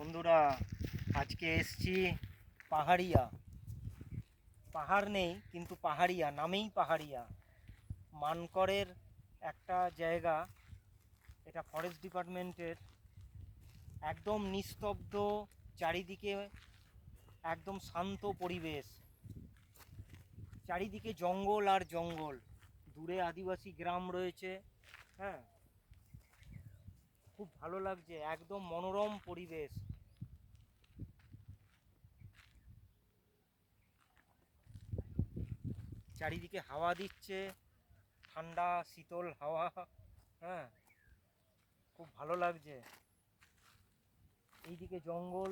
বন্ধুরা, আজকে এসছি পাহাড়িয়া। পাহাড় নেই কিন্তু পাহাড়িয়া, নামেই পাহাড়িয়া। মানকরের একটা জায়গা, এটা ফরেস্ট ডিপার্টমেন্টের। একদম নিস্তব্ধ, চারিদিকে একদম শান্ত পরিবেশ, চারিদিকে জঙ্গল আর জঙ্গল, দূরে আদিবাসী গ্রাম রয়েছে। হ্যাঁ, খুব ভালো লাগছে, একদম মনোরম পরিবেশ। চারিদিকে হাওয়া দিচ্ছে, ঠান্ডা শীতল হাওয়া। হ্যাঁ, খুব ভালো লাগছে। এইদিকে জঙ্গল,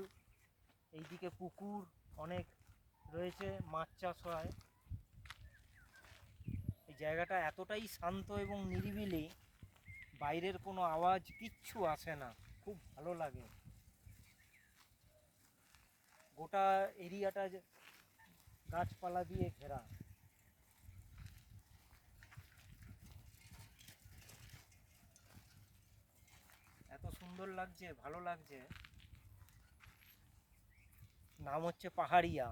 এইদিকে পুকুর অনেক রয়েছে, মাছ চাষ হয়। এই জায়গাটা এতটাই শান্ত এবং নিরিবিলি, বাইরের কোনো আওয়াজ কিচ্ছু আসে না, খুব ভালো লাগে। গোটা এরিয়াটা গাছপালা দিয়ে ঘেরা। এত সুন্দর লাগছে, ভালো লাগছে। নাম হচ্ছে পাহাড়িয়া।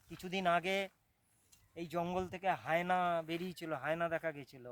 কিছুদিন আগে এই জঙ্গল থেকে হায়না বেরিয়েছিল, হায়না দেখা গেছিল।